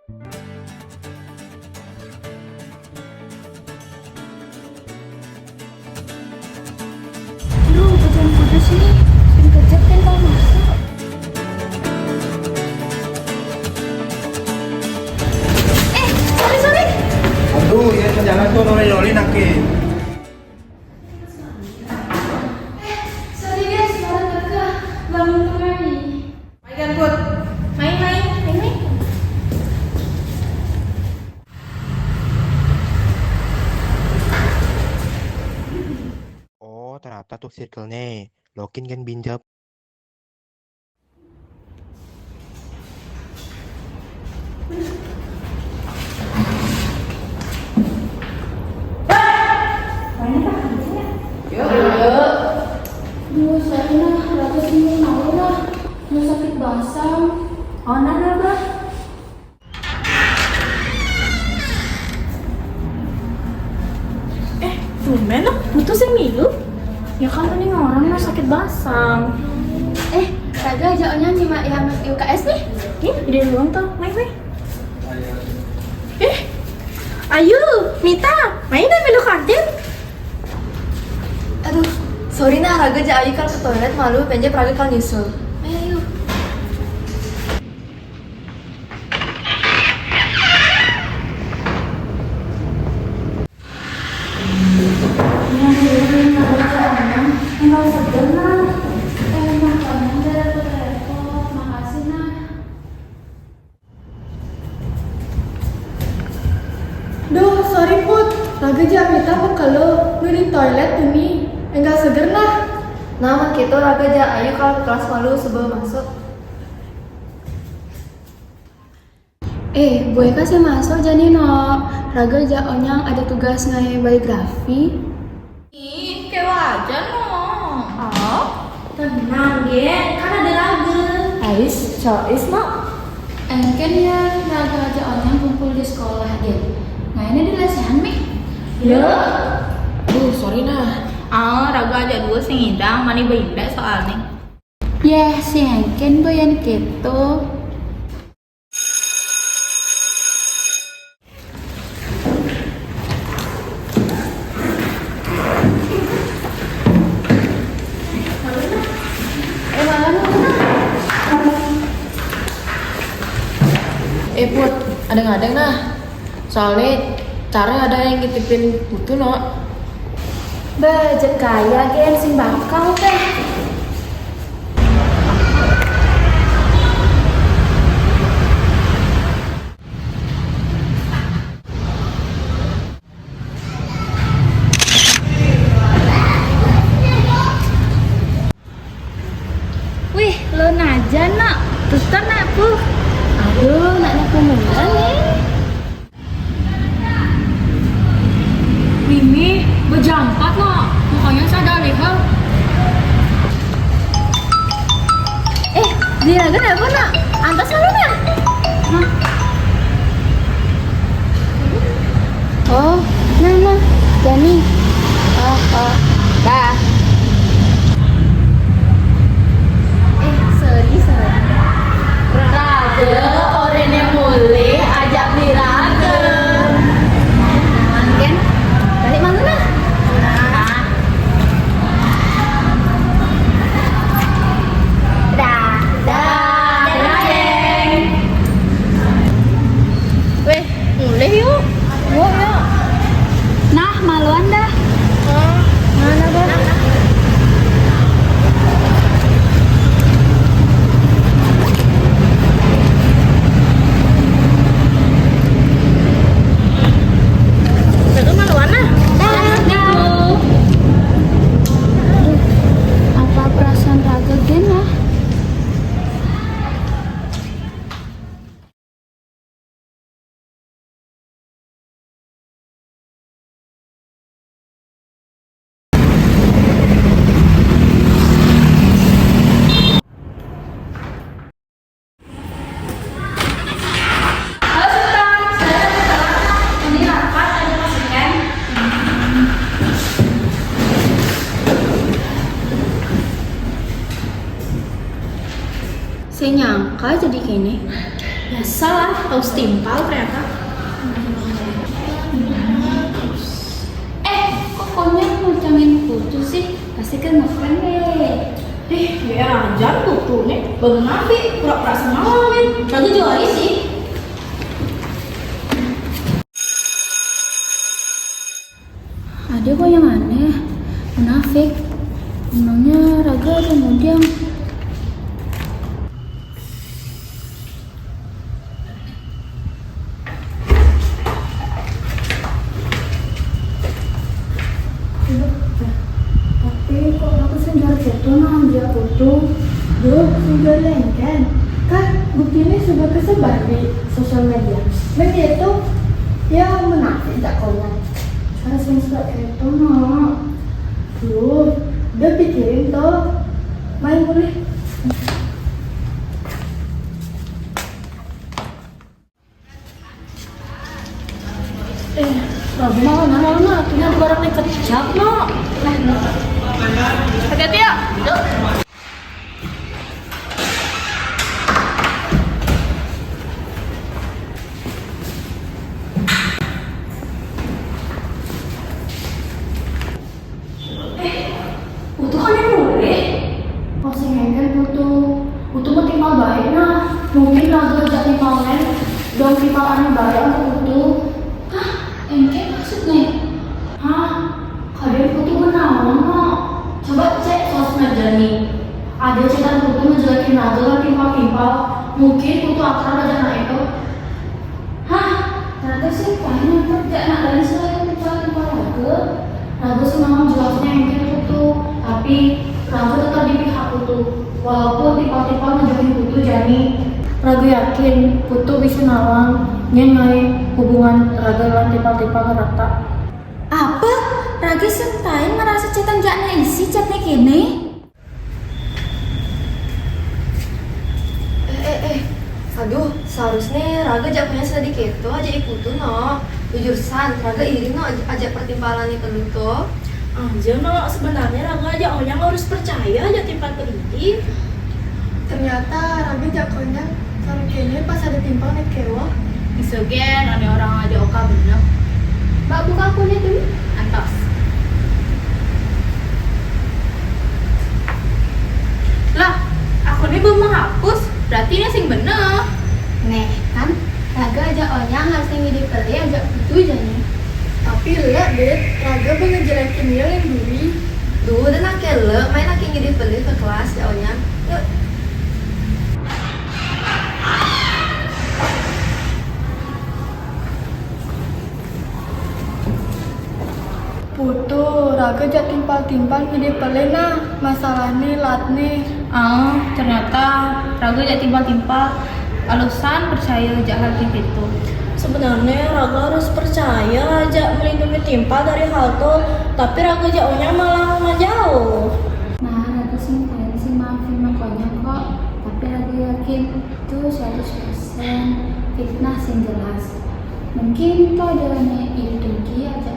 Aduh, bajang panas nih. Sering kejap kan kalau masak. Sorry, sorry. Aduh, ya jangan tuh nolih-nolih nake. Sorry guys, malah kakak bangun kembali. Main Put. Main. Oh, ternyata tuh circle-nya. Login kan binjab. Duh, saya nah, rata semua naon lah. Mau sakit basam. Oh, nah, bah. Tumben lo, putus yang milu. Ya kan ini orang mah sakit basam. Raga jalannya nyimak yang UKS nih. Ide luang tuh, main. Ayo, Mita, main deh melu kantin. Aduh, sorry nah Raga aja kalau ke toilet malu penjep Raga kalau nyusul. Ayo. Enggak seger nah. Makanya dari repot. Makasih nah. Duh, sorry Put. Raga aja Mita kalau lu di toilet ini enggak seger nah. Nah, gitu Raga aja ayo kalau ke kelas malu sebelum masuk. Gue kasih masuk jadi no. Raga onyang ada tugas ngai biografi. Ih, kayak wajar no. Oh, tenang ya, kan ada Raga. Ais, choice no. Kan ya Raga aja onyang kumpul di sekolah dia. Nah ini di lesehan mi. Ya. Sorry nah. Raga aja dua sing ngidang, mani beda soalnya. Ya si Henken boyan gitu. Put, ada ngadeng nah. Soalnya cara ada yang ngitipin Putu no. Bajak kaya gen sing bakal teh. Wih, lo aja nak. Terus nak pu. Aduh, nak pemuda nih. Mimi, berjampat no. Pokoknya sadar deh, ha. Dia Raga apa nak? Antas mana nak? Oh, nah, Jani. Dah. Sorry. Raga, orang yang mulai ajak beli Raga. Kan? Balik mana nak? Mulai yuk. Yuk. Nah, maluan dah. Mana bah? Itu maluan nah. Apa perasaan Raga gen ya? Saya nyangka jadi gini. Biasalah, harus timpal ternyata. Kok konyol ngucangin putu sih? Pasti kan ngefriend deh. Ya jangan putu nih. Baru nabi, pura-pura semalawin. Lalu jual sih. Ada kok yang aneh, munafik. Memangnya Raga ada mau diam? Tapi kok aku senjar foto nah dia foto. Duh, senjar lengken. Kan buktinya sudah kesebar di sosial media. Media itu ya menafik tak konya. Cara senjar itu nah. Duh, udah pikirin toh. Main boleh. Mau mana? Punya barang yang kecap no. Hati-hati ya. Butuh kan yang boleh. Masih ngengkel butuh. Butuh mau timpal baik nah. Mungkin Raga ajak timpal lain. Dong timpal aneh baik untuk butuh. Hah? Engke maksudnya? Hah? Kalian butuh kenalan kok. Coba cek sosmed Jani. Ada cetan butuh ngejelekin Raga kan timpal-timpal. Mungkin butuh akrab aja nah itu. Hah? Ternyata sih paling kerja anak dari selain timpal-timpal Raga. Raga semalam jelasnya engkel butuh. Tapi Raga tetap di pihak butuh. Walaupun timpal-timpal ngejelekin butuh Jani. Raga yakin butuh bisa nawang nyengai hubungan Raga dengan timpal-timpal rata. Apa? Raga sentain merasa cetan jakna isi catnya kene? Aduh, seharusnya Raga jak punya sedikit itu aja ikutu no. Jujur san, Raga iri no ajak pertimpalan itu tuh. Aja no, sebenarnya Raga aja orang harus percaya aja timpal pendidik. Ternyata Raga jagonya kalau kayaknya pas ada timpal nih kewa. Isogen, ada orang aja oka bener. Mbak buka akunnya dulu. Antos. Lah, akunnya belum menghapus. Berarti ini sing bener. Nih kan, Raga ajak onyang harus yang ngidi peli ajak putu aja nih. Tapi lihat deh, Raga pengen jelekin dia yang duri. Duh, dan akele main lagi ngidi peli ke kelas ya onyang. Yuk. Putu, Raga jak timpal-timpal ngidi pelena. Masalahnya latne. Ternyata Raga jadi timpal-timpal. Alasan percaya jahat gitu. Sebenarnya Raga harus percaya aja melindungi timpal dari hal itu. Tapi Raga jauhnya malah jauh. Nah, Raga sih pengen sih maafin makanya kok. Tapi Raga yakin itu 100% fitnah sing jelas. Mungkin itu adalah itu aja.